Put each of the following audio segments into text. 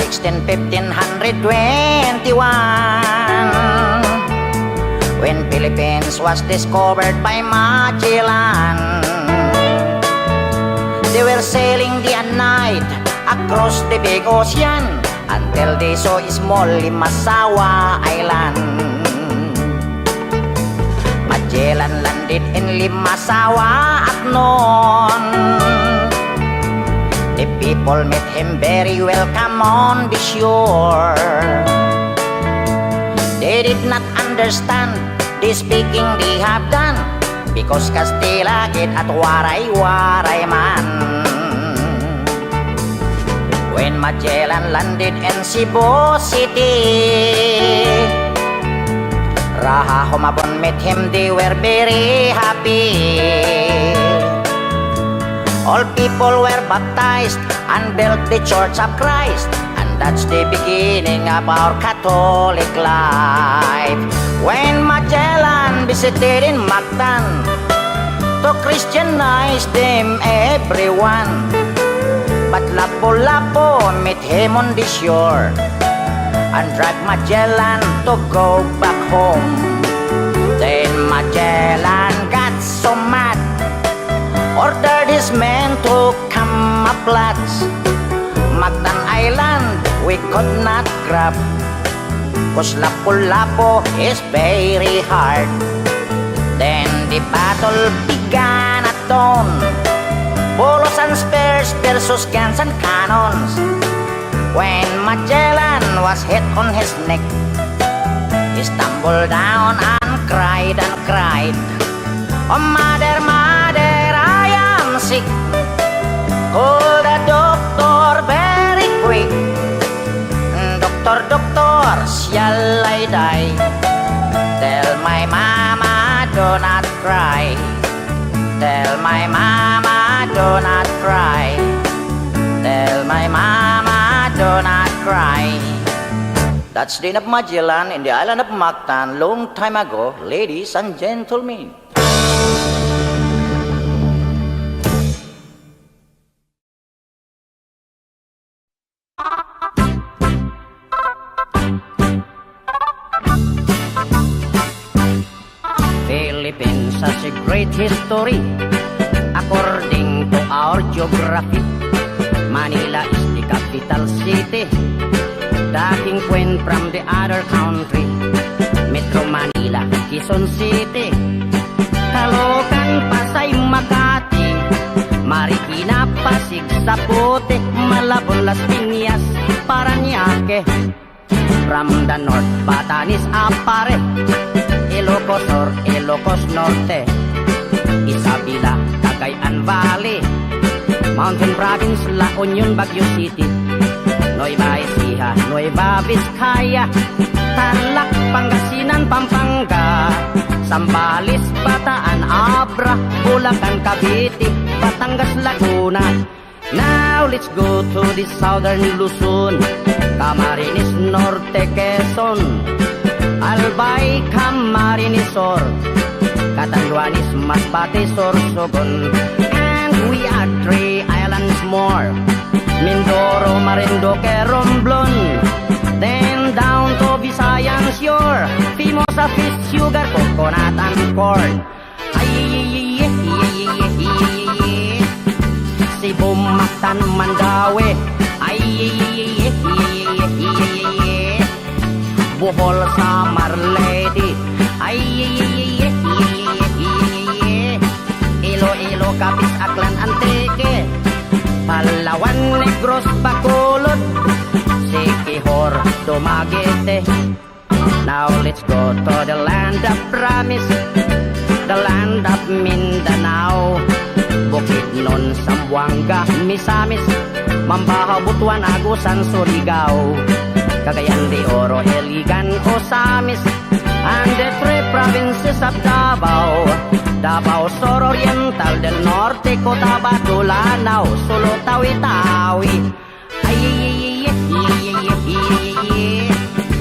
16, 1521, when Philippines was discovered by Magellan. They were sailing day and night across the big ocean until they saw a small Limasawa Island. Magellan landed in Limasawa at noon. The people met him very welcome on the shore. They did not understand the speaking they have done, because Kastila git at waray-waray man. When Magellan landed in Cebu City, Raha Humabon met him, they were very happy. All people were baptized and built the Church of Christ, and that's the beginning of our Catholic life. When Magellan visited in Mactan to Christianize them everyone, but Lapu-Lapu met him on the shore and dragged Magellan to go back home. Then Magellan got so mad, ordered his men to camouflage. Mactan Island we could not grab, 'cause Lapu-Lapu is very hard. Then the battle began at dawn, bolos and spears versus guns and cannons. When Magellan was hit on his neck, he stumbled down and cried and cried, "Oh mother, mother, I am sick. Call the doctor very quick. Doctor, doctor, shall I die? Tell my mama do not cry. Tell my mama do not cry. Tell my mama do not cry." That's the end of Magellan in the island of Mactan long time ago, ladies and gentlemen. Philippines has a great history according to our geography. Manila is the capital city, the king queen from the other country. Metro Manila, Quezon City, Caloocan, Pasay, Makati, Marikina, Pasig, Zapote, Malabon, Las Piñas, Parañaque. From the north, Batanes, Apare, Ilocos Sur, Ilocos Norte, Isabela, Cagayan Valley, Mountain Province, La Union, Baguio City, Nueva Ecija, Nueva Vizcaya, Tarlac, Pangasinan, Pampanga, Zambales, Bataan, Abra, Bulacan, Cavite, Batangas, Laguna. Now let's go to the southern Luzon, Camarines Norte, Quezon, Albay, Camarines Sur, Catanduanes, Masbate, Sorsogon, and we are 3 islands more: Mindoro, Marinduque, Romblon, then down to Visayan shore, Pimosa, fish, sugar, coconut, and corn. Cebu, Mactan, Mandaue, Bohol, Samar, Leyte, Iloilo, Capiz, Aklan, Antique, Palawan, Negros, Bacolod, Siquijor, Dumaguete. Now let's go to the land of promise, the land of Mindanao, Bukidnon, Zamboanga, Misamis, Mambahaw, Butuan, Agusan, Surigao, Cagayan de Oro, Iligan, Osamis, and the 3 provinces of Davao, Davao Sur Oriental, del Norte, Cotabato, Lanao, Sulu, Tawi-Tawi.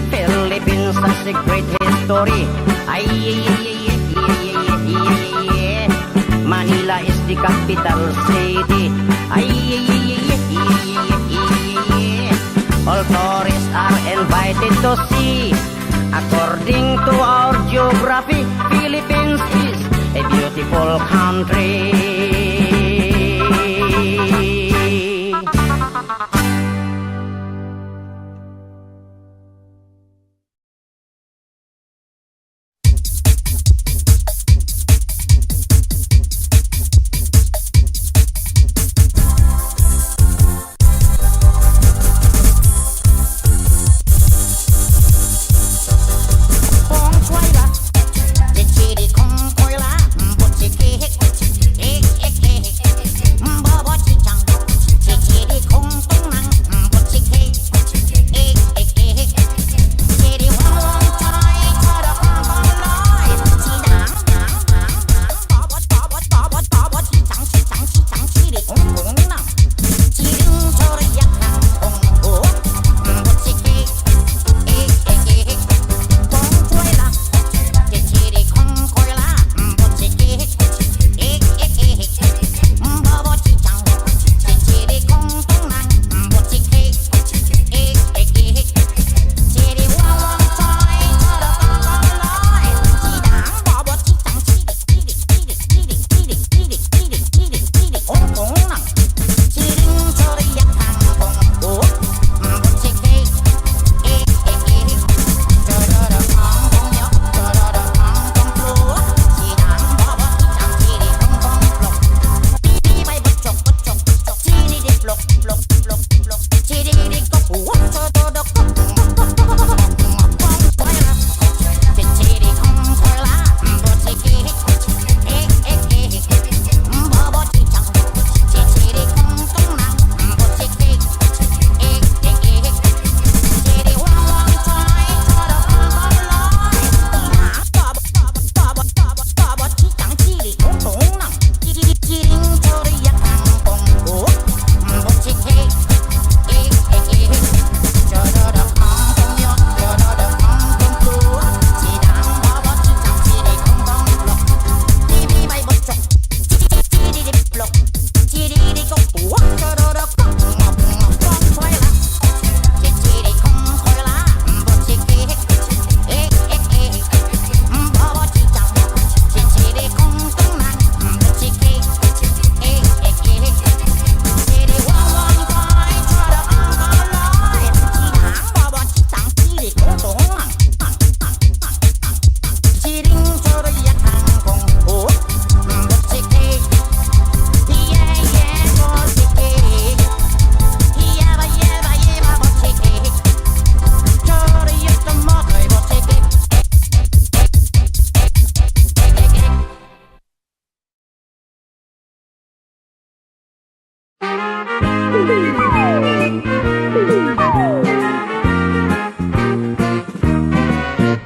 Philippines has a great history. Manila is the capital city. All all tourists are invited to see. According to our geography, Philippines is a beautiful country.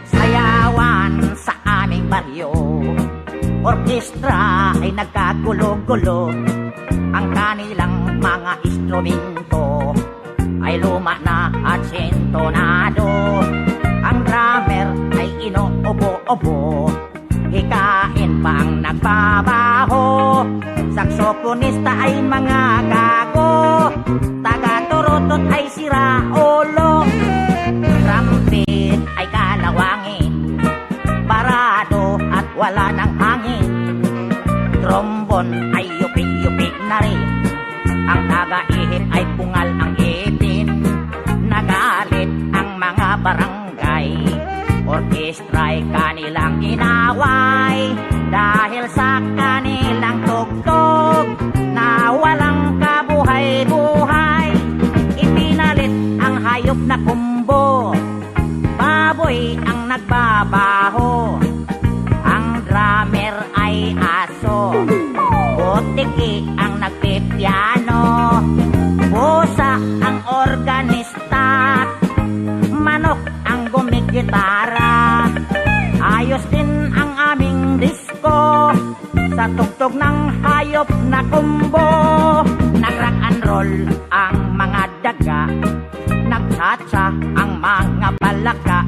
Sayawan sa aming baryo, orkestra ay nagkagulo-gulo. Ang kanilang mga instrumento ay luma na at sintonado. Ang drummer ay inuubo-ubo, hikain pa ang nagbabaho. Saksoponista ay mga gago, taga-turutot ay sira ulo. Trumpet ay kalawangin, parado at wala ng hangin. Trombon ay yupi-yupi na rin, ang taga-ihip ay pungal ang ipin. Nagalit ang mga barangay, orkestra ay kanilang inaway. Dahil sa kanilang tugtog na walang kabuhay-buhay, ipinalit ang hayop na kumbo, baboy ang nagbabaho. Ang drummer ay aso, butiki ang nagpipiano, busa ang organista, manok ang gumigitara. Ayos din ang aming disco sa tugtog ng hayop na kumbo. Nag-rock and roll ang mga daga, nagtsatsa ang mga palaka.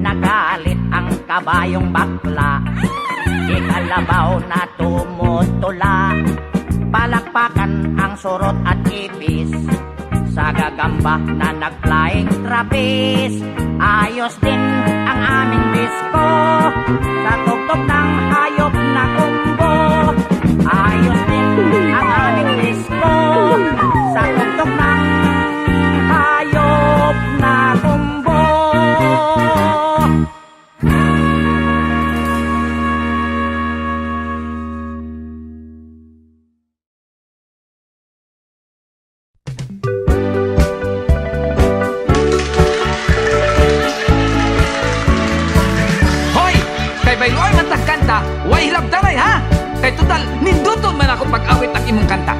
Nagalit ang kabayong bakla, ikalabaw na tumutula. Palakpakan ang surot at ipis, sa gagamba na nag-flying trapeze. Ayos din ang aming disco sa tugtog ng hayop na kumbo. Ayos din ang aming disco sa tugtog ng hayop na kumbo. Hoy! Kay bayloy man tagkanta, way hilabtaray ha! Kay total, ninduton man ako pag-awit ang imong kanta.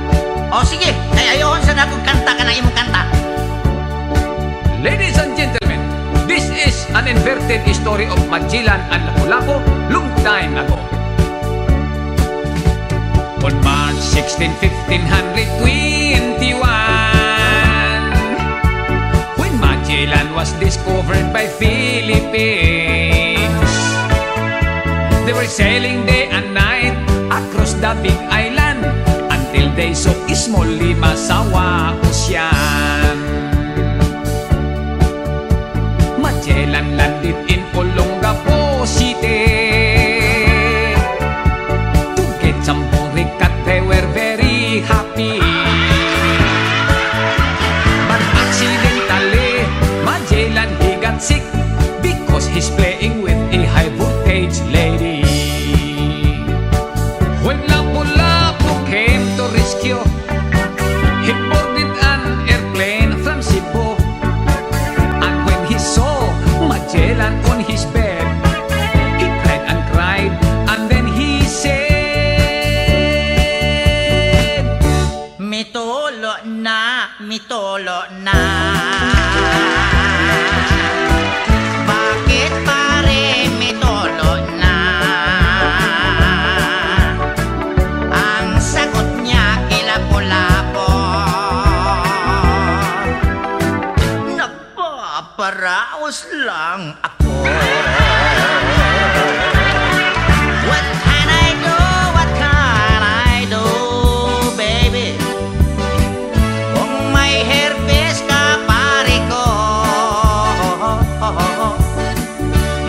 O sige, kay ayoon sa nakong kanta ka ng imong kanta. Ladies and gentlemen, this is an inverted story of Magellan and Lapu-Lapu long time ago. On March 16, 1521, when Magellan was discovered by Philippines, they were sailing day and night across the big island until they saw Small Limasawa Ocean. Magellan landed in Olongapo City to get some boricat. They were very happy, but accidentally Magellan he got sick because he's playing with a high voltage lady. When Lapu-Lapu came to rescue, he boarded an airplane from Cebu. And when he saw Magellan on his bed, he cried and cried, and then he said, Mitolo na, mitolo na. Bakit pare mitolo na? Ang sagot niya kilapo-lapo. Napaparaos lang ako. What can I do? What can I do, baby? Kung may herpes ka, pare ko,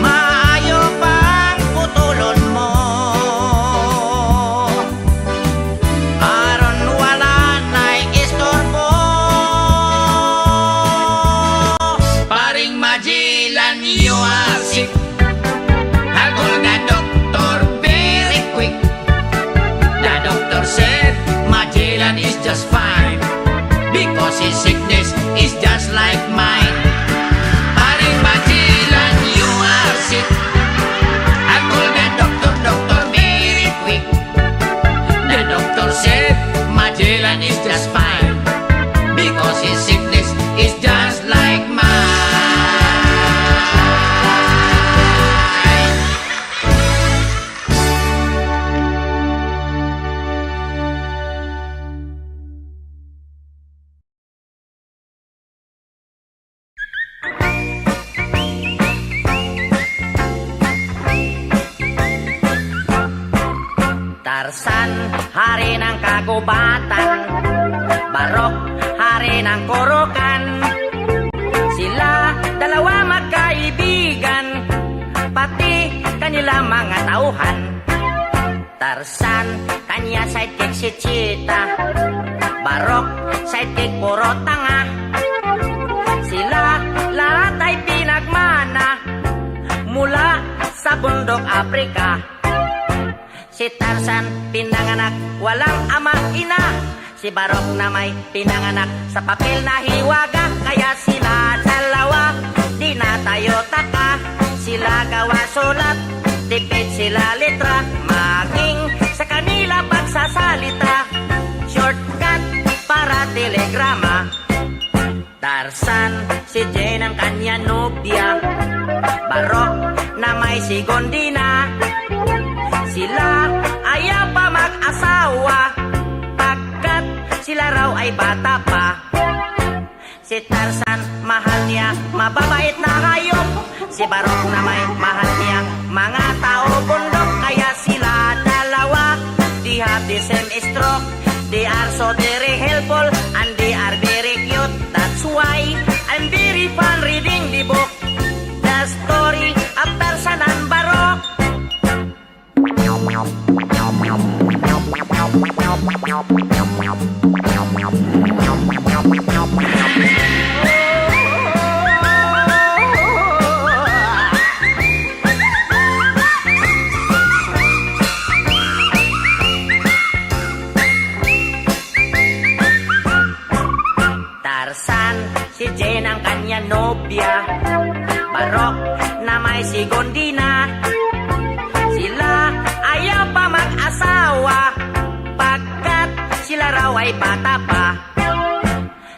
maayo pang putulon mo. Aron wala na'y istorbo. Paring Magellan, you are sick. I called the doctor very quick. The doctor said Magellan is just fine because his sickness is just like mine. Paring Magellan, you are sick. I called the doctor very quick. The doctor said Magellan is just fine because his sickness is just like mine. Tarzan, hari ng kagubatan. Barok, hari ng kurukan. Sila dalawa magkaibigan, pati kanila mga tauhan. Tarzan, kanya sidekick si Cheetah. Barok, sidekick puro tanga. Sila lahat ay pinagmana mula sa bundok Afrika. Si Tarzan pinanganak walang ama ina. Si Barok na may pinanganak sa papel na hiwaga. Kaya sila dalawa di na tayo taka. Sila gawa sulat, tipid sila letra. Maging sa kanila pagsasalita, shortcut para telegrama. Tarzan, si Jane ang kanya nobya. Barok na may si Gondina. Sila ayaw pa mag-asawa pagkat sila raw ay bata pa. Si Tarzan, mahal niya mababait na hayop. Si Barok na may mahal niya mga tao bundok. Kaya sila dalawa, they have the same stroke. They are so very helpful and they are very cute. That Tarzan, si Jane ang kanya nobya. Barok na may si Gondina. Sila ayaw pa mag-asawa pagkat sila raw ay bata pa.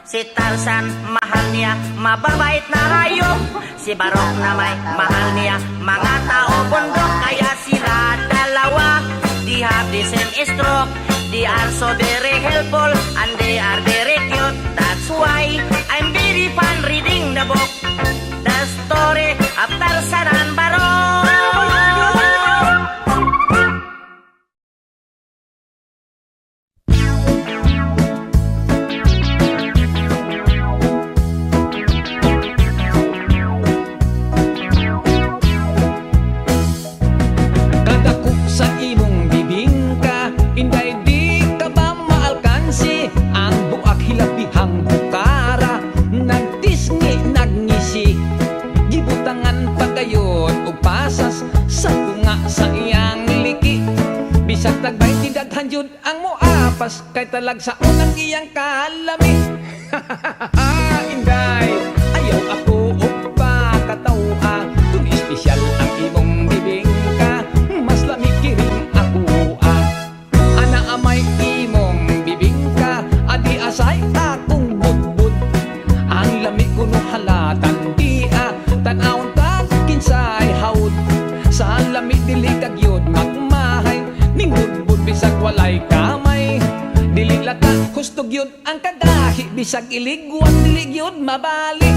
Si Tarzan, mahal niya mababait na hayop. Si Barok na may mahal niya mga tao bundok. Kaya sila dalawa, they have the same stroke. They are so very helpful and they are very cute. That's why I'm very fun reading the book, the story of Tarzan and Barok. Kadako sa imong bibingka, inday di ka ba maalkansi? Ang buak hilapihang bukara, nagtisngi nagngisi. Gibutangan pagayod o pasas sa tunga sa iyang liki. Bisag tagbay tidaghan jud ang moapas, kay talag sa unang iyang kalami. Inday, ayaw ako upa katawa, kung espesyal ang imong bibingka, mas lamig kiring ako ana amay imong bibingka, adi asay akong budbud. Ang lamig ko no halatan di tanawon tag kinsay haud. Sa lamig dili kagyod magmahay, ning budbud bisag walay kamay. Dili lata hustog yun ang kagahi, bisag iligwat dili yun mabalik.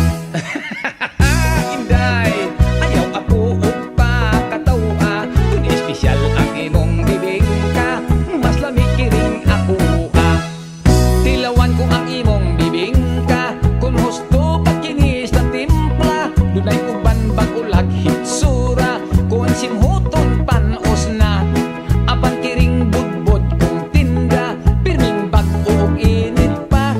Inday, ayaw ako upa katawa, kung espesyal ang imong bibingka, mas lamig kiring ako Tilawan ko ang imong bibingka, kung husto pagkinis ng timpla, dunay uban bagulag hitsura, kung simhuton panos na, apan kiring budbud kung tinda, pirming bag-o init pa,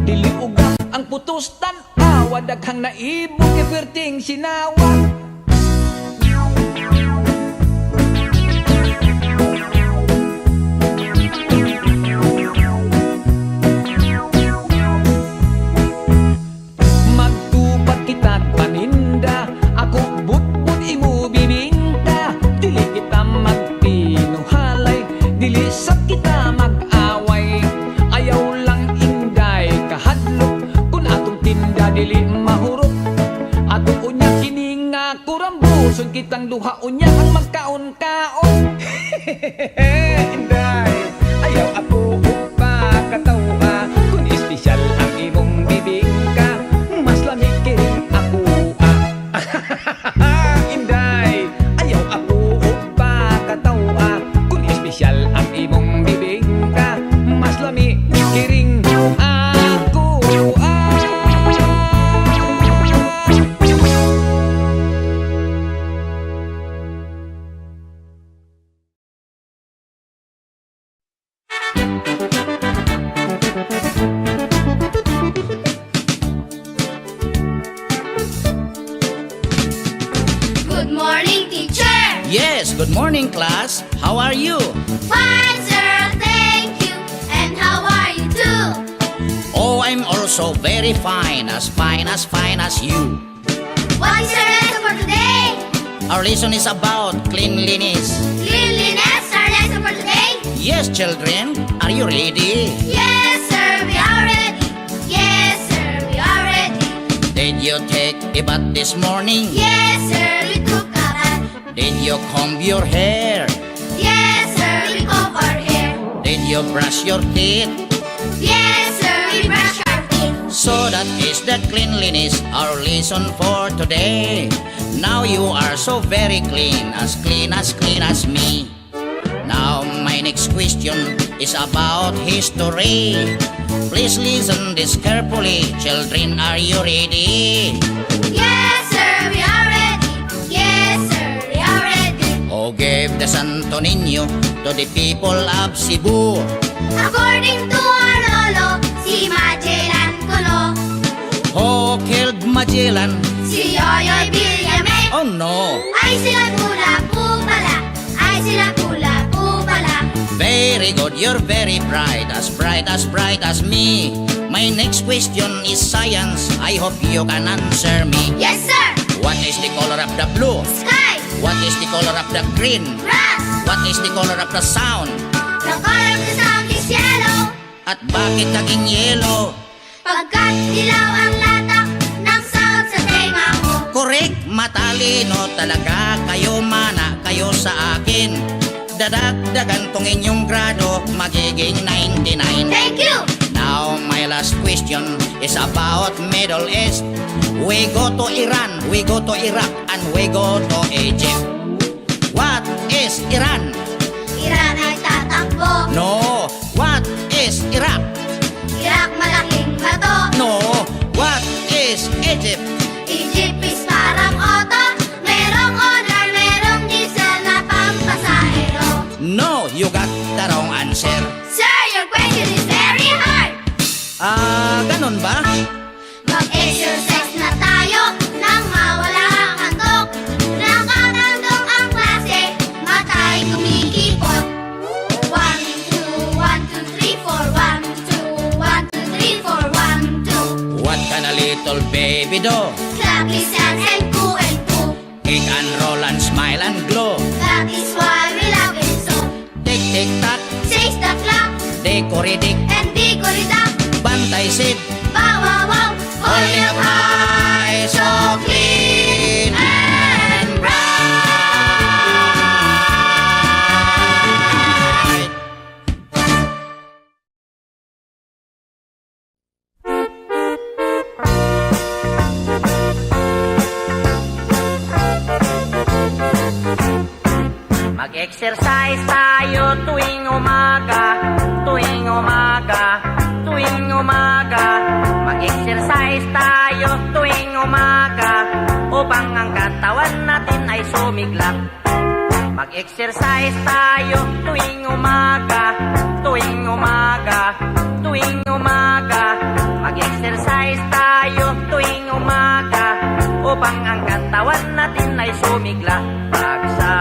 dili ugap ang putos tan-awa, daghang naibog kipirting sinawa. Magtupat kitag paninda, ako budbud imo bibingka, dili kita magpinuhalay, dili sa kita mag-away. Ayaw lang inday kahadlok, kung atong tinda dili mahurot. Ato unya kini nga kurambuson, kitang duha unya ang magkaon-kaon. Inday, ayaw ako upa katawa, kung espesyal ang imong bibingka, mas lamig kiring ako Inday, ayaw ako upa katawa, kung espesyal ang imong bibingka, mas lamig kiring ako Good morning, teacher. Yes, good morning class. How are you? Fine, sir. Thank you. And how are you too? Oh, I'm also very fine as you. What is your lesson for today? Our lesson is about cleanliness. Cleanliness, our lesson for today? Yes, children, are you ready? Yes, sir. We are ready. Yes, sir. We are ready. Did you take a bath this morning? Yes, sir. We took a bath. Did you comb your hair? Yes, sir. We comb our hair. Did you brush your teeth? Yes, sir. We brush our teeth. So that is the cleanliness, our lesson for today. Now you are so very clean as me. Now my next question is about history. Please listen this carefully. Children, are you ready? Yes, sir. We are ready. Yes, sir. We are ready. Okay, gave the Santo Niño to the people of Cebu. According to our lolo, si Magellan Kulo, Who killed Magellan? si Yoyoy Villame. Oh no! Ay sila pula po pala, ay sila pula po pala. Very good, you're very bright as me. My next question is science. I hope you can answer me. Yes sir, What is the color of the blue? sky, What is the color of the green? grass, What is the color of the sound? the color of the sound is yellow. At bakit naging yellow? Pagkat dilaw ang latak ng sound sa tenga mo. Correct, matalino talaga kayo, mana kayo sa akin. Dadagdagan tong inyong grado, magiging 99. Thank you. Now my last question is about Middle East. We go to Iran, we go to Iraq, and we go to Egypt. What is Iran? Iran ay tatakbo. No. What is Iraq? Iraq malaking bato. No. What is Egypt? Egypt is parang auto. Merong owner, merong diesel na pampasahero. No, you got the wrong answer. Sir, your question is very hard. Ganun ba? Mag-exercise na tayo nang mawala ang antok. Nakatandok ang klase, matay kumikipot. 1, 2, 1, 2, 3, 4. 1, 2, 1, 2, 3, 4. 1, 2. What can a little baby do? Clap his hands and coo and coo. He can roll and smile and glow. That is why we love him so. Tick, tick, tock, Says the clock dekoridik, and digoridak. bantay sid, Wow, wow, wow. holding up high, so clean and bright. Mag-exercise tayo tuwing umaga, tuwing umaga, tuwing umaga. Mag-exercise tayo tuwing umaga upang ang katawan natin ay sumiglap. Mag-exercise tayo tuwing umaga, tuwing umaga, tuwing umaga. Mag-exercise tayo tuwing umaga upang ang katawan natin ay sumigla. Pag sa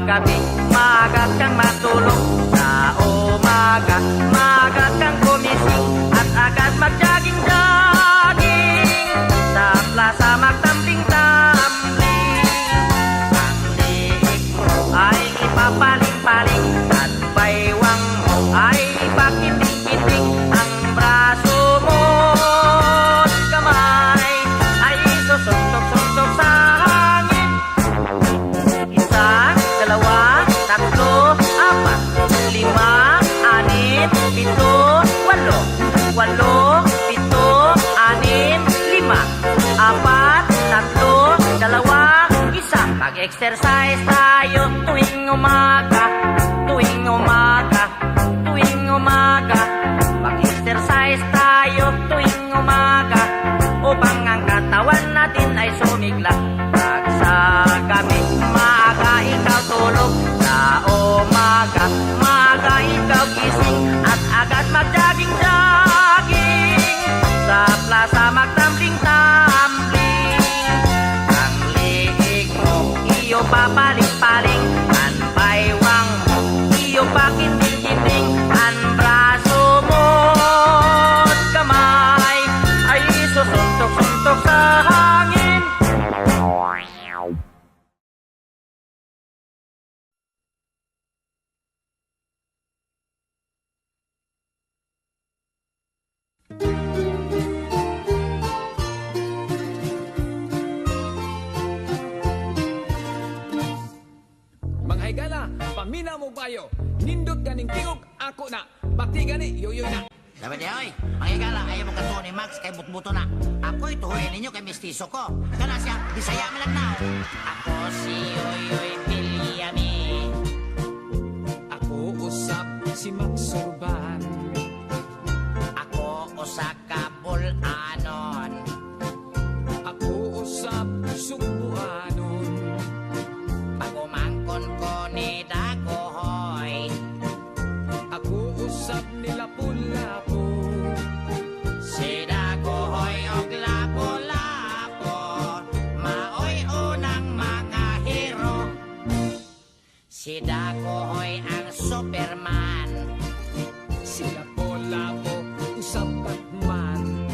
gabi, maaga kang matulog. Sa umaga, maaga kang gumising at agad mag-jogging-jogging. Sa plaza magtambling-tambling. Ang liig mo ay ipapaling-paling at baywang mo ay ipakiting-kiting. Ang braso mo at kamay ay susuntok-suntok sa hangin. Isa, dalawa, tatlo, apat, lima, anim, pito, walo. Walo, pito, anim, lima, apat, tatlo, dalawa, isa. Mag-exercise tayo tuwing umaga, tuwing umaga, tuwing umaga. Mag-exercise tayo tuwing umaga upang ang katawan natin ay sumigla. Pag sa gabi, maaga ikaw tulog. Sa umaga, maaga ikaw gising at agad mag-jogging-jogging. Sa plaza magtambling-tambling. Ang liig mo, iyo papaling-paling. Ang baywang mo, iyo pakiting-kiting. Ang braso mo at kamay ay susuntok-suntok sa hangin. Mga higala, pamina mo bayo. Nindot ganing tingog ako na. Bati gani yoyoy na. Dapat di oy, makikala, ayaw mo katuwa ni Max kay butbuto na. Ako'y tuhuyin ninyo kay mistiso ko. Kana siya, bisaya mo lang na. Ako si Yoyoy Villame. Ako usap si Max Sorban. Ako usa ka bulanon. Ako usap subuanon. Pagumangkon ko ni Dagohoy ang Superman. Sila po labo, usap Batman.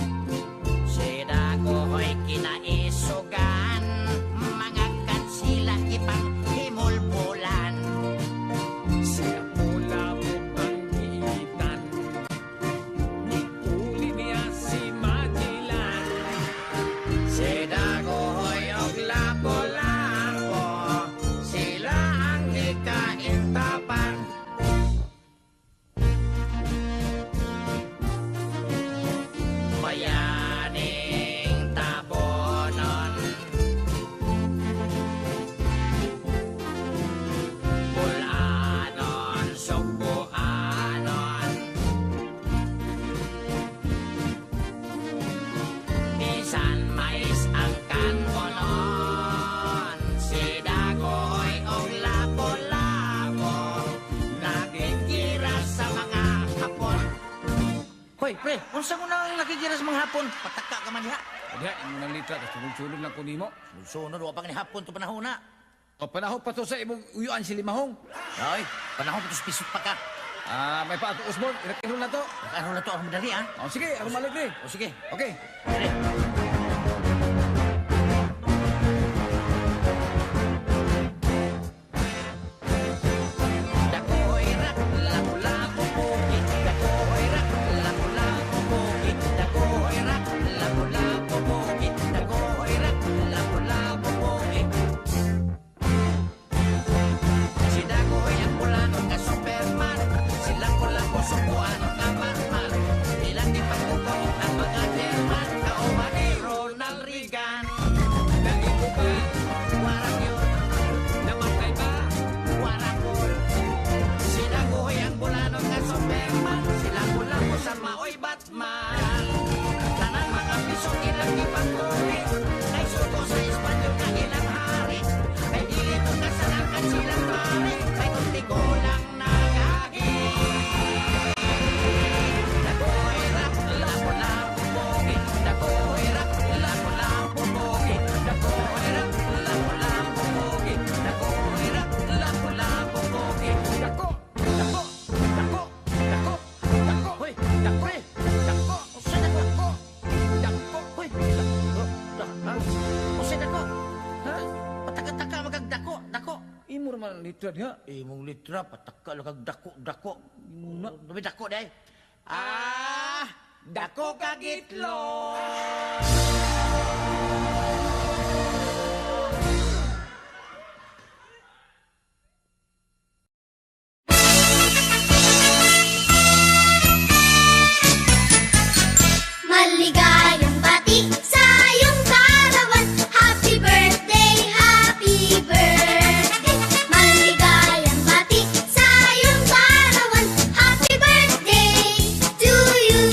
Si Dagohoy kinaisugan, mga kansila ipang himulbulan. Sila po labo ang giitan. Uli niya si Magellan. Si Dagohoy og Lapu-Lapu, sila ang ikaintapan. Bayaning tabonon, Bulanon, Subuanon, bisan mais ang kanonon. Si Dagohoy og Lapu-Lapu, nakikiras sa mga hapon. Hoy, pre, unsa mo nang nakikiras mga hapon? Pataka ka man diha. Kaya, imong nang litra, kasunod-sunod lang ko nimo. Sunod, wa pa ni hapon to panahon na. O panahon pa to sa imong uyuan si Limahong. Ay, panahon to pisot pa ka. May paato usbon, irakiro na to. Ano na to, ang madali ah. O sige, ako malik ni. O sige, Okay. Dagohoy rak, lapu-lapu bukid. Dagohoy rak, lapu-lapu bukid. Dagohoy rak, lapu-lapu bukid. Dagohoy rak, lapu-lapu bukid. Si Dagohoy ang Bulanon nga Superman. Si Lapu-Lapu subuan nga Batman. Ilang di pagkukaw ang mga German. Kauban ni Ronald Reagan. Naligo ba? Warang yun, Namatay ba? warang yun. Si Dagohoy ang Bulanon nga Superman. Si Lapu-Lapu sa maoy Batman. Tanan mga piso ilang ipagkulit. Kay suko sa Espanyol ka ilang hari. Ay dito kasanakan silang pare. Kay kunti ko lang nagagi. Dagohoy rak, lapu-lapu bukid. Dagohoy rak, lapu-lapu bukid. Dagohoy rak, lapu-lapu bukid. Dagohoy rak, lapu-lapu bukid. Dako! Dako! Dako! Dako! Dako! Hoy, Dako! Dako! usa dako. Dako! Hoy, usa dako. Ha? Pataka-taka magagdako, dako. Imo naman ang litra diha. Imong litra pataka lang kag dako. Muna. Dumi dako day. Dako kagitlo. Maligayang bati sa iyong karawan. Happy birthday, happy birthday. Maligayang bati sa iyong karawan. Happy birthday to you.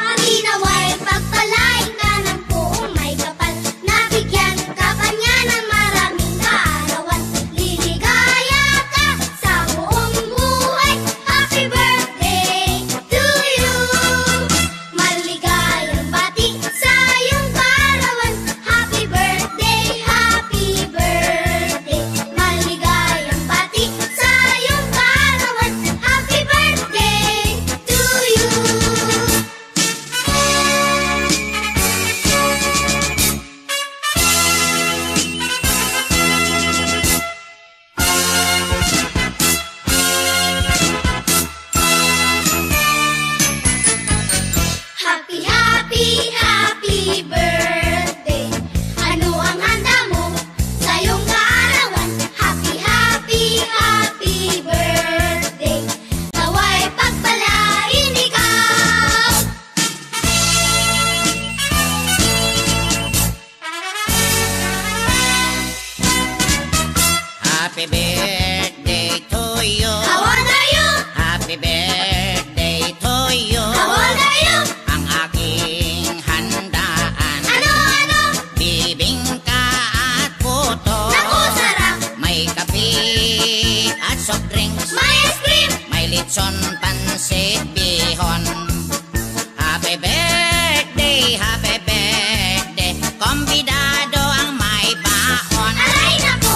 Ang inaway pagpalain ka ng buong may kapal. Nabigyan ka pa niya ng maraming kaarawan. Liligaya ka sa buong buhay. Happy birthday to you. Maligayang bati sa iyong karawan. Happy birthday, happy birthday. Maligayang bati sa iyong karawan. Happy birthday to you. Happy, happy, happy birthday. Ano ang handa mo sa iyong kaarawan? Happy, happy, happy birthday. Naway pagpalain ikaw. Happy birthday to you. How old are you? Happy birthday to you. How old are you? Ang aking handaan. Ano, ano? Bibingka at puto. Naku, sarap. May kape at soft drinks. May ice cream. May litson, pansit, bihon. Happy birthday, happy birthday. Kombidado ang may baon. Aray, naku.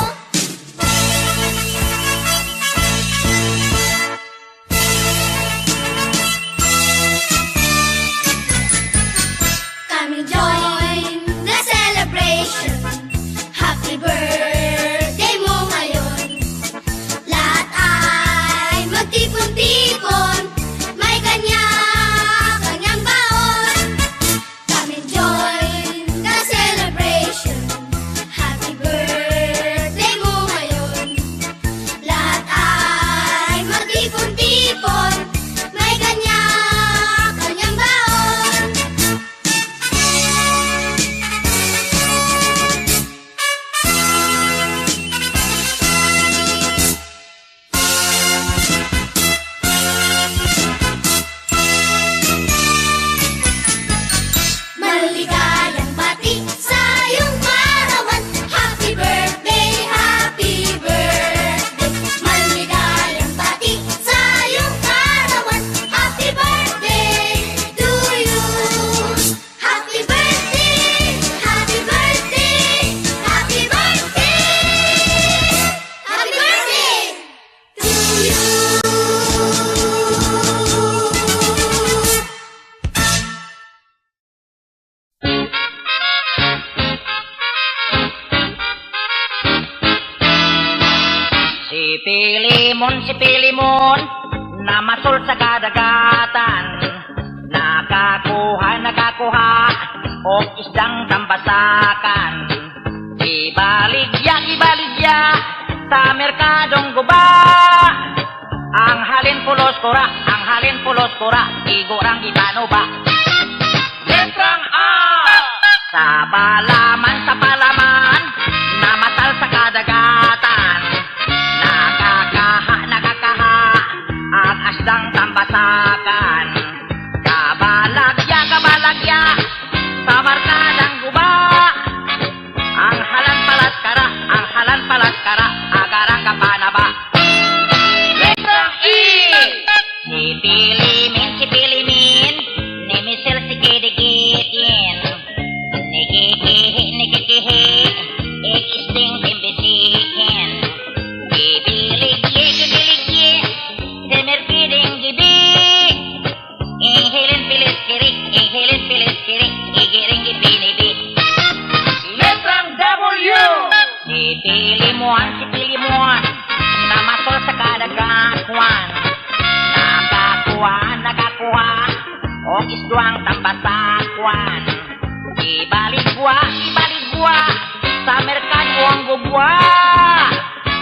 si Pilimon, namasol sa kadagatan. Nakakuha, o isdang tambasakan. Ibaligya, sa merkadong guba. Ang halin pulos kura, igorang ipano ba? Letrang A! Sa palaman, namasal sa kadagatan. Nakakaha, ang asdang tambasakan. Kabalagya, sa markadang guba. Ang halan palat kara, agarang kapanaba. Letrang E! Si Pilimin, ni Michelle si Kidikitin. Nikikihi, ikisting timbisikin. Gibiligye, si Merkiding gibi. Ihilin pilis kirik, igiring ipinibi. Letrang W! Si Pilimuan, namasol sa kadagatuan. Nakakuha, o isduang tambasakwan. Ibaligwa, sa merkado ang gubwa.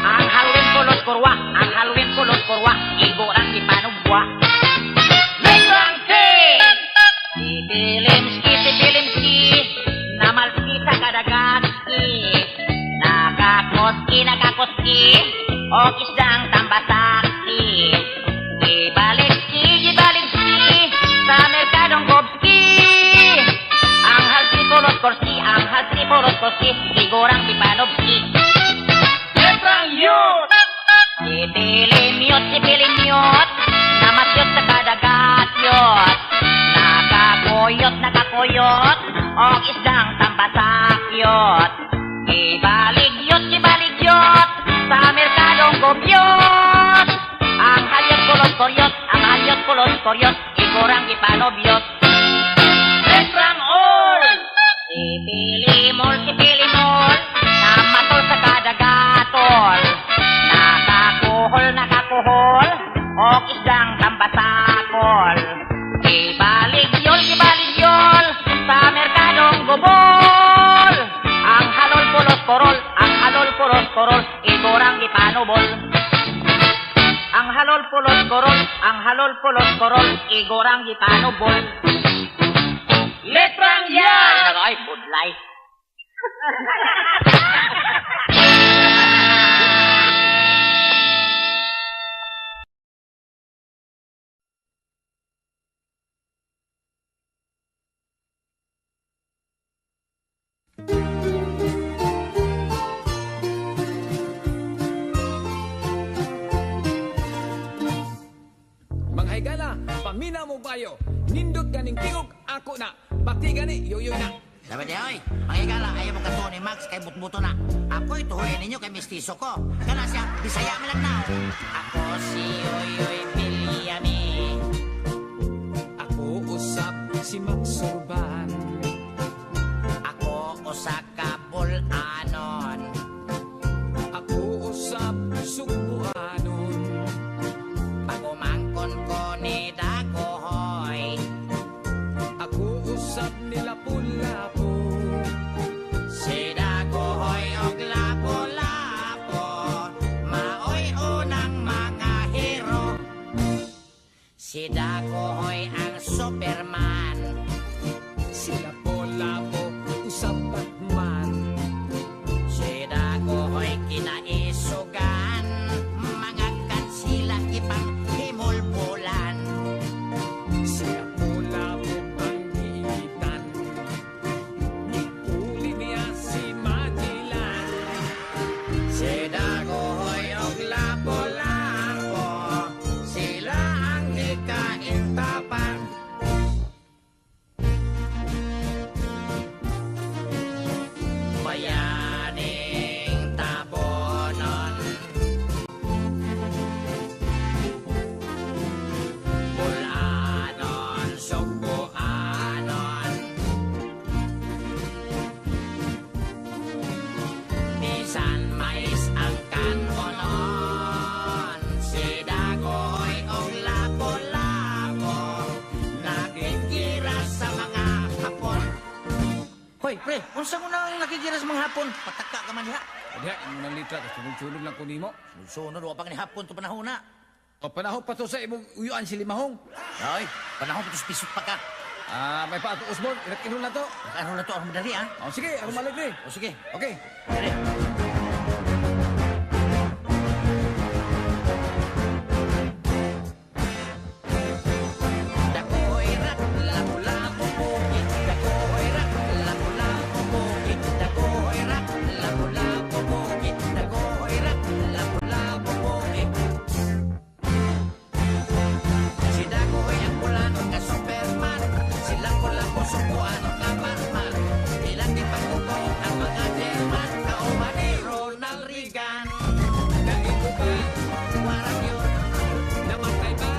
Ang halwin pulos kurwa, igorang ipanugwa. Letrang K! Si Pilimski, namalski sa kadagatski. Nakakoski, o isdang tambasakski. Ibaligski, sa merkadong gobski. Ang halsi pulos korski, igorang ipanobski. Letrang U! Si Pilimyot, namasyot sa kadagatyot. Nakakuyot, o isdang tambasakyot. Ibaligyot, sa merkadong gobyot. Ang halyot pulos koryot, igorang ipanobyot. Letrang O! Si Pilimol, namatol sa kadagatol. Nakakuhol, o isdang tambasakol. Ibaligyol, sa merkadong gubol. Ang halol pulos korol, igorang ipanubol. Ang halol pulos korol, igorang ipanubol. Letrang Y! Ay, budlay. Manghaygala, pamina mo bayo. Nindot ganing tiog, ako na. Pati gani, yoyoy na. Sabi di, oy, mangigala, ayaw mo kato ni Max kay butbuto na. Ako'y tuhuyan ninyo kay mistiso ko. Kana siya, bisaya mo lang na. Ako si Yoyoy Villami. Ako usap si Max Urban. Ako usa ka bulanon. Ako usap subuanon. Pagumangkon ko ni Dagohoy. Ako usap nila pulapo. Si Dagohoy og lapo-lapo. Maoy unang mga hero. Si Dagohoy ang Superman. Sila pulapo, usap Batman. Si Dagohoy kinaisugan. Mga kansila ipang himulbulan. Sila pulapo panggitan. Ipuli niya si Magellan. Si Dagohoy og lapo-lapo. Sila ang ikaintapan. Unsa mo nang nakikiras mga hapon? Pataka ka man diha. Diha, imong nang litra, sunod-sunod lang ko nimo. Sunod wa pa ni hapon to panahon na. O panahon pa to sa imong uyuan si Limahong. Ay, panahon to pisot pa ka. May pa ato Osborn, inak-inul na to. Ano na to ang madali ah? O sige, ako malik ni. O sige. Okay. Dire. Namatay ba?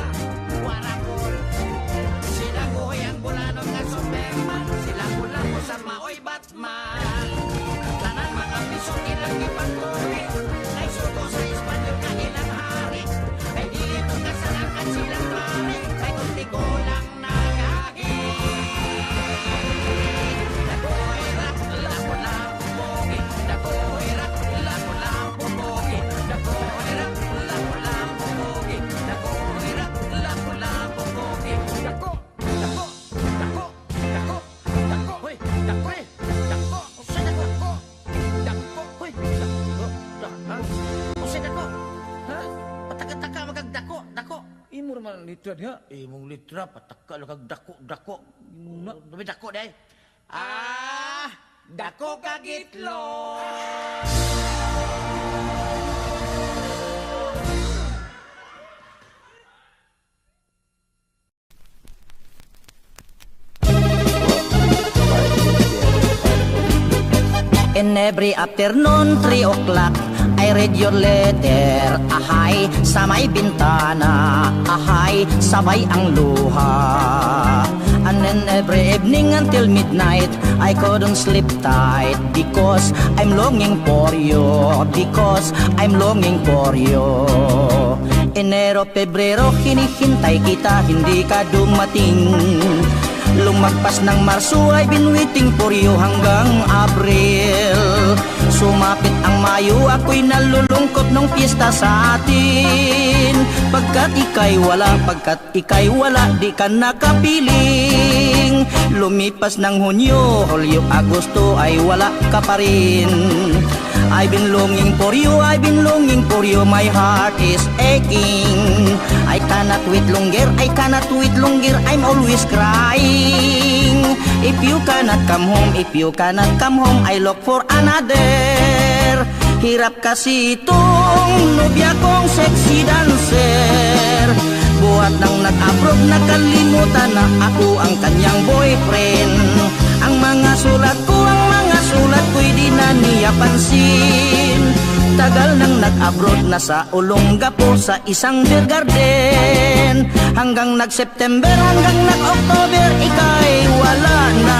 Batman Tanan mga piso ilang ipagkuhi Ay suko sa Espanyol ka ilang hari Ay dito kasanakan silang hari Ay kunti ko lang nagagin Dagoirak, lapo-lapo bogi Dagoirak, lapo-lapo bogi Dagoirak, lapo-lapo bogi Dagoirak, lapo-lapo bogi Dako, dako, dako, dako, dako, hoy, dako, dako, usa dako, dako, hoy, dako, ha? Usa dako, ha? Pataka-taka magagdako, dako. Imo naman ang litra diha. Imong litra, pataka lang kag dako, dako. Muna. Dumi dako day. Dako kagitlo. In every afternoon, 3 o'clock, I read your letter. Ahay, sa may bintana. Ahay, sabay ang luha. And then every evening until midnight, I couldn't sleep tight. Because I'm longing for you. Because I'm longing for you. Enero, Pebrero, hinihintay kita, hindi ka dumating. Lumagpas ng Marso, I've been waiting for you hanggang Abril. Sumapit ang Mayo, ako'y nalulungkot nung piyesta sa atin. Pagkat ika'y wala, di ka nakapiling. Lumipas ng Hunyo, Hulyo, Agosto, ay wala ka pa rin. I've been longing for you, my heart is aching. I cannot wait longer, I'm always crying. If you cannot come home, I look for another. Hirap kasi itong nobya kong sexy dancer. Buhat nang nag-abroad, nakalimutan na ako ang kanyang boyfriend. Ang mga sulat ko'y di na niya pansin. Tagal nang nag-abroad, nasa Olongapo sa isang beer garden. Hanggang nag-September, hanggang nag-October, ika'y wala na.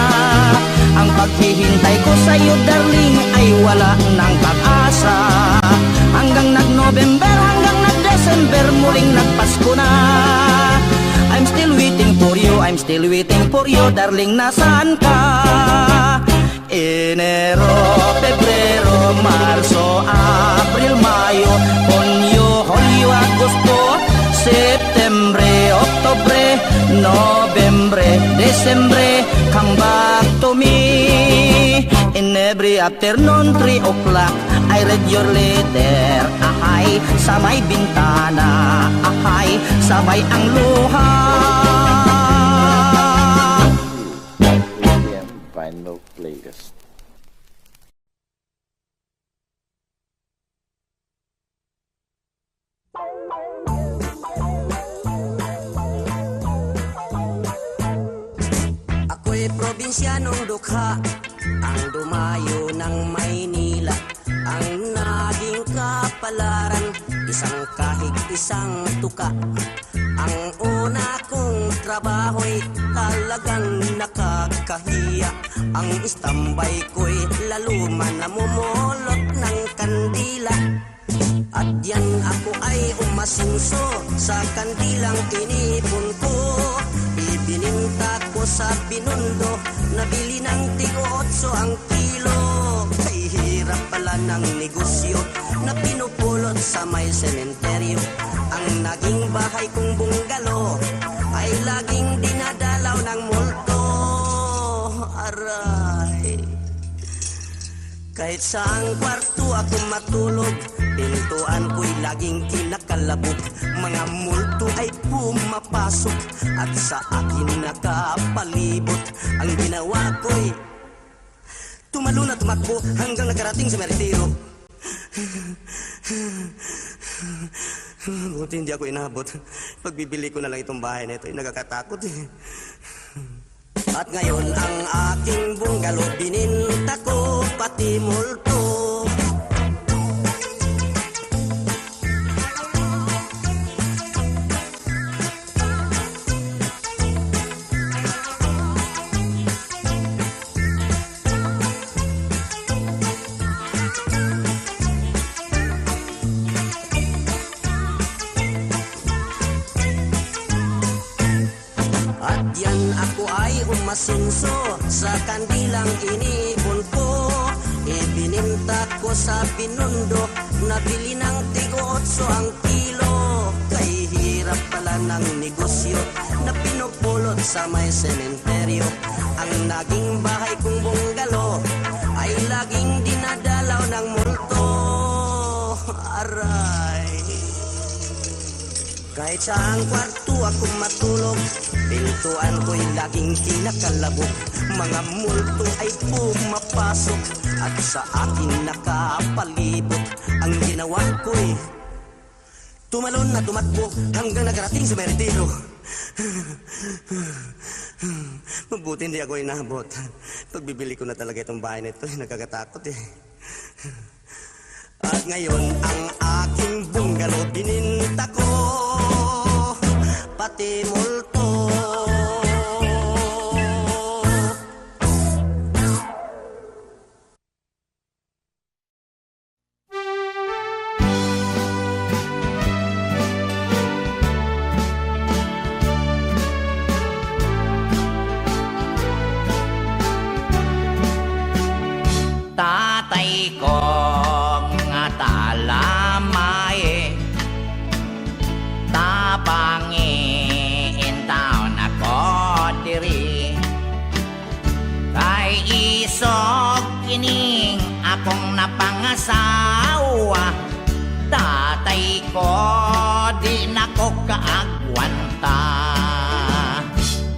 Ang paghihintay ko sa'yo, darling, ay wala nang pag-asa. Hanggang nag-November, hanggang nag-December, muling nagpasko na. I'm still waiting for you, darling, nasaan ka? Enero, Pebrero, Marso, Abril, Mayo, Junio, Julio, Agosto, Septembre, Octobre, Novembre, Decembre, come back to me. In every afternoon, 3 o'clock, I read your letter. Ahay, sa may bintana. Ahay, sabay ang luha. Vinyl playlist. Ako'y probinsyanong dukha, ang dumayo ng Maynila. Ang naging kapalaran, isang kahig, isang tuka. Ang una kong trabaho'y talagang nakakahiya. Ang istambay ko'y laluman na mumulot ng kandila. At yan ako ay umasinso sa kandilang inipon ko. Ibininta ko sa Binondo, nabili ng tig-8 ang kilo. kilo. Kay hirap pala ng negosyo na pinupulot sa may sementeryo. Ang naging bahay kong bunggalo ay laging dinadalaw ng multo. Aray, kahit saang kwarto ako matulog, pintuan ko'y laging kinakalabog. Mga multo ay pumapasok at sa akin nakapalibot. Ang ginawa ko'y tumalo na tumakbo hanggang nakarating sa meritero. Buti hindi ako inabot. Pagbibili ko na lang itong bahay na ito ay nagkakatakot eh. At ngayon ang aking bunggalo bininta ko pati multo. At yan ako ay umasinso sa kandilang iniipon ko. Ibininta ko sa Binondo, nabili ng tig-8 ang kilo. Kay hirap pala ng negosyo na pinupulot sa may sementeryo. Ang naging bahay kong bunggalo ay laging dinadalaw ng multo. Aray, kahit saang kwarto ako matulog, pintuan ko'y laging kinakalabog. Mga multo ay pumapasok at sa akin nakapalibot. Ang ginawa ko'y tumalon na tumakbo hanggang nakarating sa meritero. Mabuti hindi ako inabot. Pagbibili ko na talaga itong bahay na ito, nagkakatakot eh. At ngayon ang aking bunggalo bininta ko pati multo. Tatay ko nga talamay, tabangi in town ako diri. Kay isog kining akong napangasawa, tatay ko di nako kaagwanta.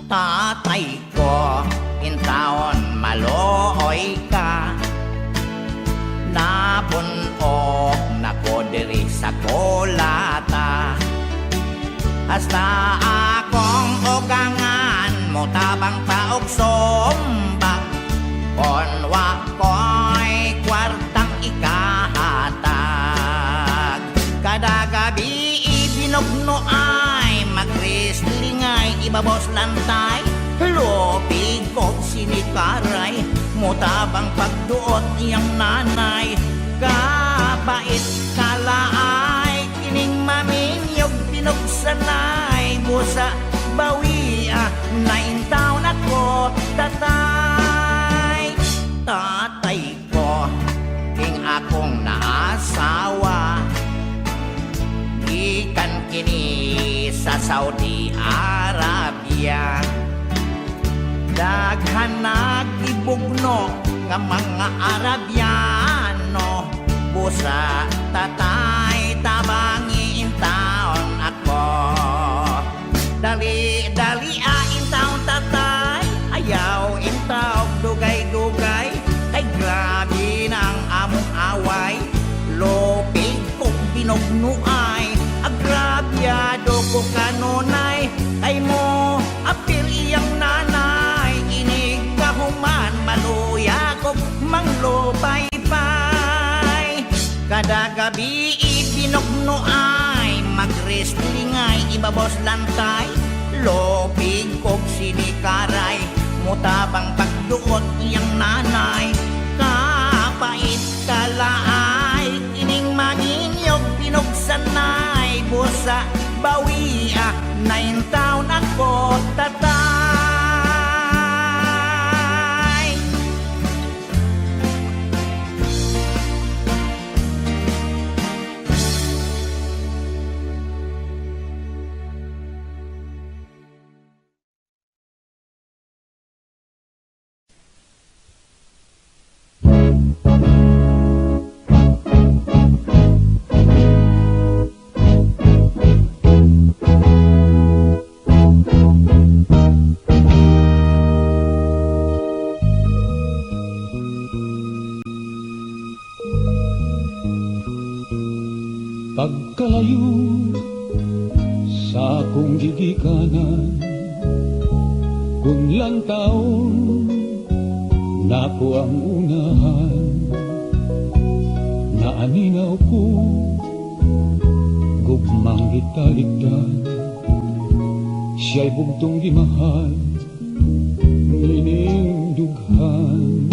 Tatay ko in town malooy ka, napunok nako diri sa kolata. Hasta akong ugangan mo tabang taog sombak, konwa ko'y kwartang ikahatag. Kada gabi ibinugno ay mag-wrestling ay ibabos lantay. Lupig kong sinikaray, mutabang pagduot niyang nanay. Kabait kalaay, kining maminyog pinugsanay. Busa bawia, 9 taon ako tatay. Tatay ko, king akong naasawa, ikan kini sa Saudi Arabia. Daghan nagibugno nga mga Arabiano. Busa tatay tabangi in taon ako. Dali in taon tatay, ayaw in taon dugay-dugay. Ay grabe ng among away, lopig kong binugnuay. Agrabyado ko kanunay, ay mo apil iyang nanay. Inig kahuman maluya kong manglupay-pay. Kada gabi ibinugno ay mag-wrestling ay ibabos lantay. Lopig kong sinikaray, mutabang pagduot iyang nanay. Kapait kalaay, kining maninyog pinugsanay. Busa bawia, 9 taon ako tatay. kayo sa akong gigikanan. Kung lang taon na ko ang unahan, na aninaw ko gugmang gitaligdan. Siya'y bugtong gimahal, ngining dughan.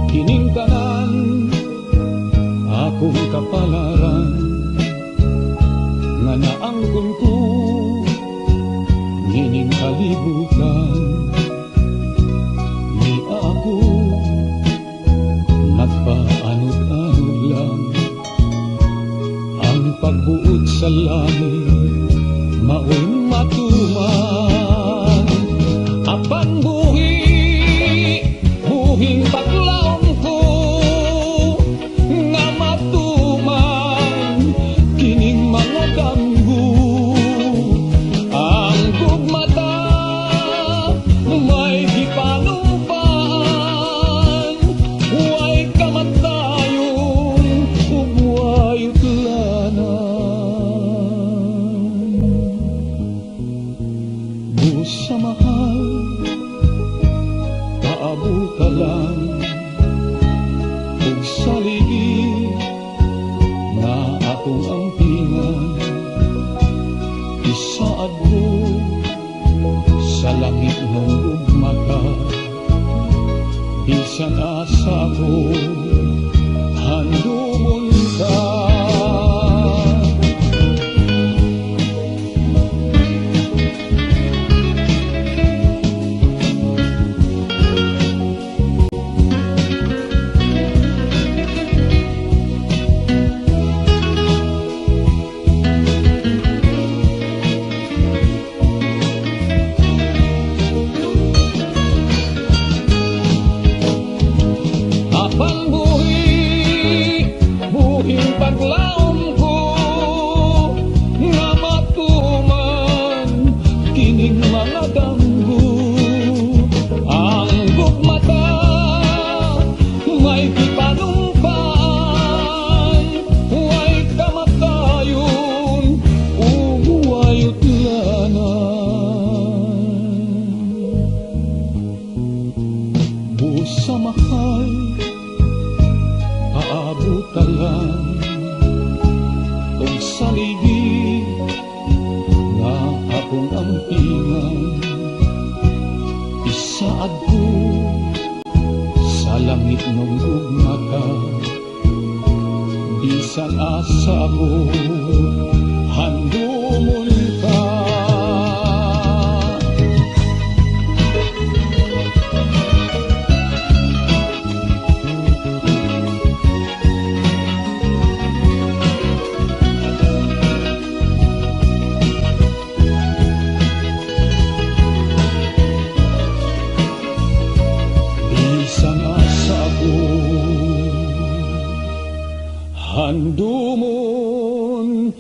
Kining tanan akong kapalaran, nga naangkon ko ngining kalibutan. Ni ako nagpaanod-anod lang, ang pagbuot sa langit mao'y matuman. Apan buhing paglaom ko nga matuman kining mga damgo. Ang gugmata may gipanumpaan, way kamatayon ug way utlanan. Busa mahal paabuta lang, ug saligi na akong ampingan. Isaad mo sa langit ng ugmata, bisan asa ko handumon ka. Apan buhing paglaom ko nga matuman kining mga damgo. Ang gugmata may gipanumpaan, way kamatayon ug way utlanan. Busa mahal paabutalan, ug saligi nga akong ampingan. Isaad ko sa langit ng ugmata, bisan asa ko handumon ka. Bisan asa ko handumon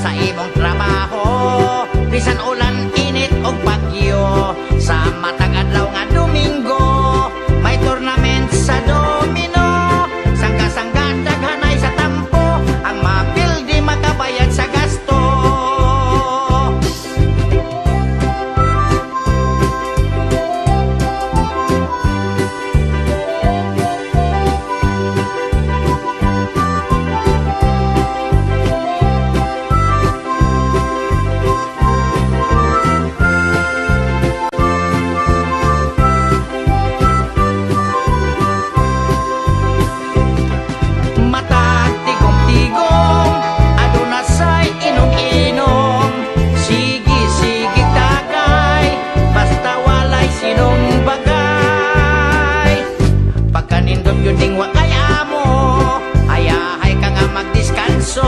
sa imong trabaho, bisan ulan, init o bagyo. Sa matag adlaw nga Domingo, may tournament sa domino. Sangga-sangga daghanay sa tampo, ang mapildi makabayad sa gasto. Matag tigom-tigom, aduna say inom-inom. Sige-sige tagay, basta walay sinong bagay. Pagkanindot yun ding wakay amo, hayahay ka nga magdiskanso.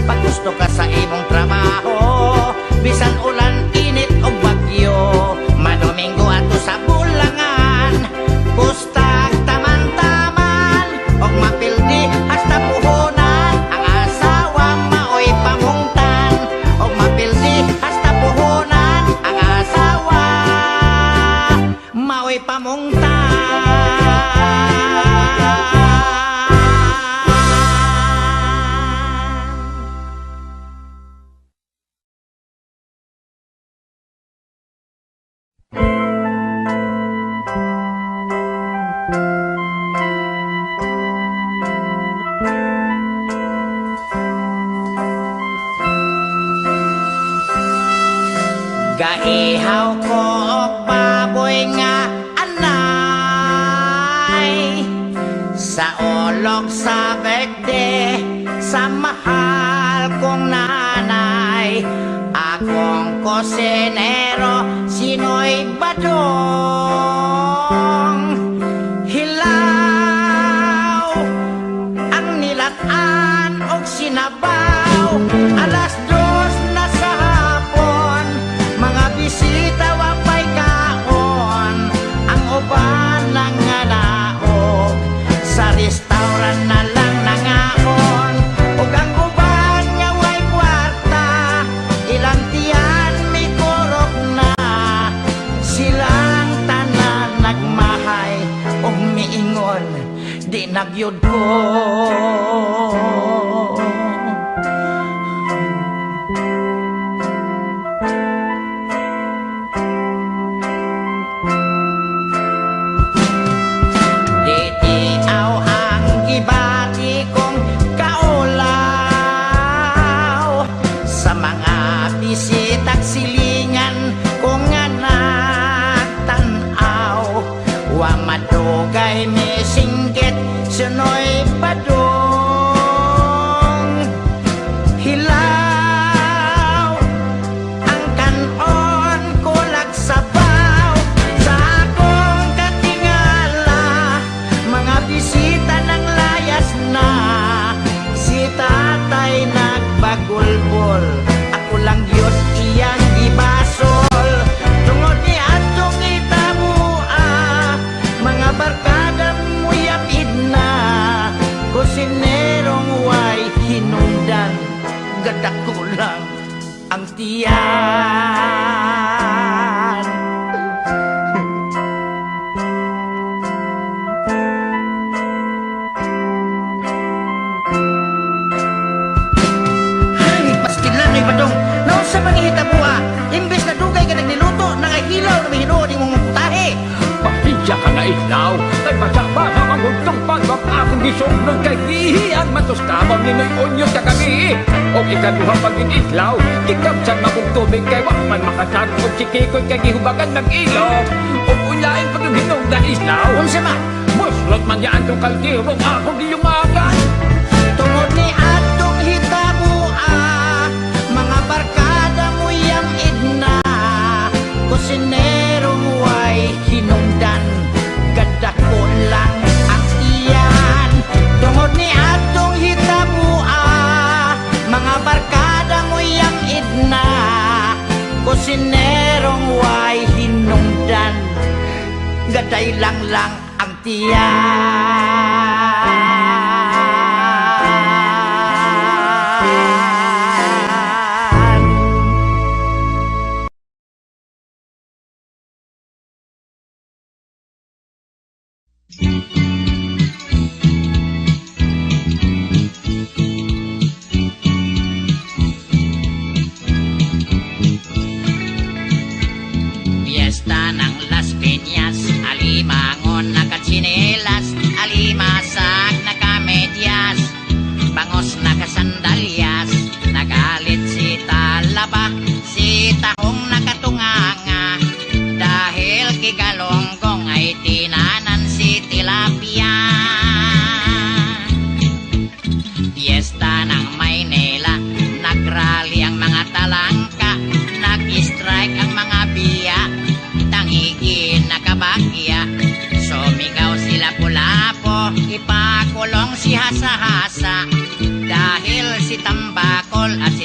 Pag gusto ka sa imong trabaho, bisan ulan, init o bagyo. Madomingo ato sa bulangan, pustag taman-taman, og mapildi hasta puhunan. Ang asawa maoy pamungtan, og mapildi hasta puhunan. Ang asawa maoy pamungtan. Gaihaw ko og baboy nga anay, sa olok sa birthday sa mahal kong nanay. Akong kosinero, sinoy badong. Hilaw ang nilatan og sinabaw, alas 2 na sa hapon. Mga bisita wapay kaon, ang uban lang nga naog, sa restaurant na lang nangaon. Ug ang uban nga way kwarta, ilang tiyan may kurok na. Silang tanan nagmahay ug miingon, di nagyud ko. Ditiaw ang gibati kong kaulaw, sa mga bisitag silingan kong nga nagtanaw. Wa madugay mi singgit, sunoy padong. Hilaw ang kanon ko lagsabaw, sa akong katingala mga bisita nang layas na. Si tatay nagbagulbol, ako lang Diyos iyang gibasol. Tungod ni atong itabua, mga barkada mo yapid na. Kusinerong way hinungdan, gadak ko lang ang tiyan. Ay, paskilan ay badong, naon sa manghihita buha, imbes na dugay ka nagniluto, nangahilaw na may hinuod yung mga putahe. Pasensya ka na ilaw, kay masaba na magugtong pagwap akong gisong ng kay gihian matos kabang ni may onyo sa kami. O ikaduha pagin islaw, kikabsan makong tubig kay wakman makasarong o sikikoy kay gihubagan ng ilo. O ulain pag yung hinong na islaw, Unsa man? muslot man yaan tong kaldero akong giyumagan. Tungod ni atong hitabua, mga barkada mo yang idna. Kusinerong way hinungdan, gadak ko lang ang iyan. Tungod ni atong hitabua, mga barkada mo yang idna. Kusinerong way hinungdan, gaday lang ang tiyan.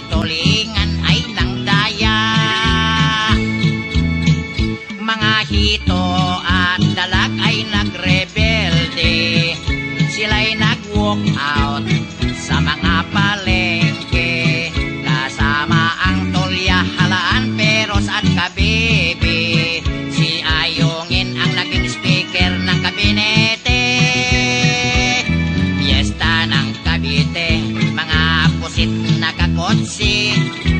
Tulingan ay nangdaya. Mga hito at dalag ay nagrebelde. Sila'y nag-walk out sa mga palengke. Kasama ang Tulya, Halaan, Peros at Kabibi. Si Ayungin ang naging speaker ng kabinete. Fiesta ng Cavite, mga pusit nakakotsi.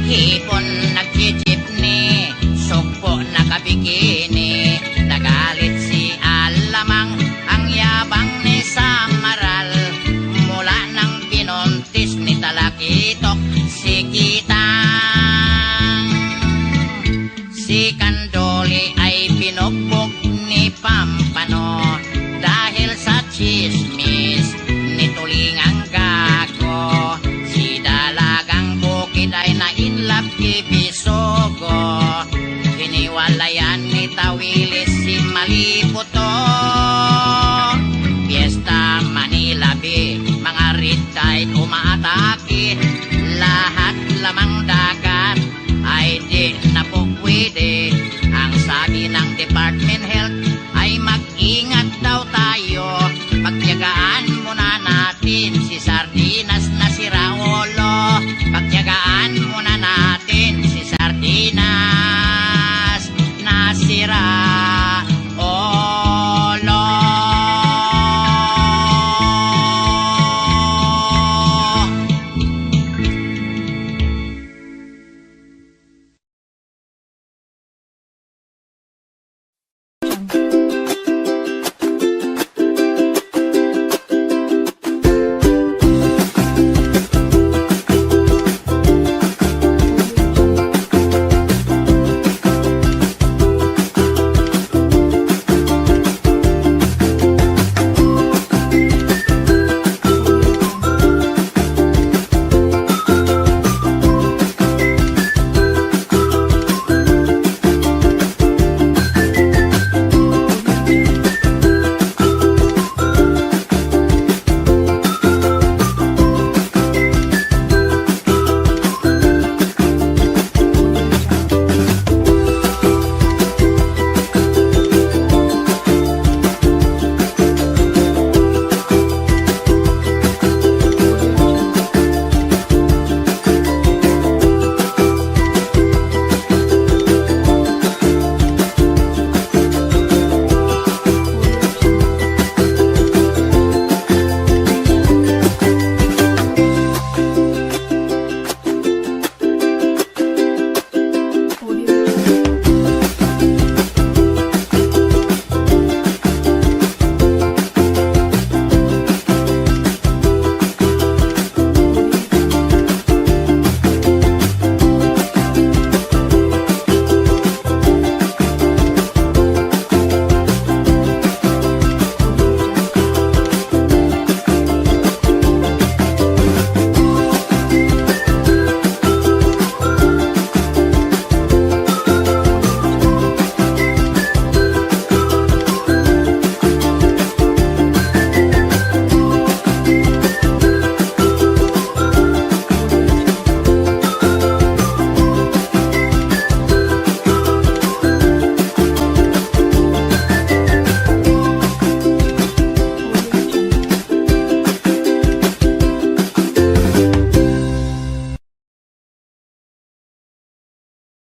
Hipon nagji-jeepney, sugpo nakabikini. Nagalit si Alamang, ang yabang ni Samaral. Mula nang binuntis ni Talakitok si Kitang. Si Kandoli ay pinugbog ni Pampano dahil sa chismis ni Tulingang gago. Si Dalagang Bukid ay na-inlove kay Bisogo. Hiniwalayan ni Tawilis si Maliputo. Fiesta Manila Bay, mga red tide umaatake. Lahat lamang dagat ay di napog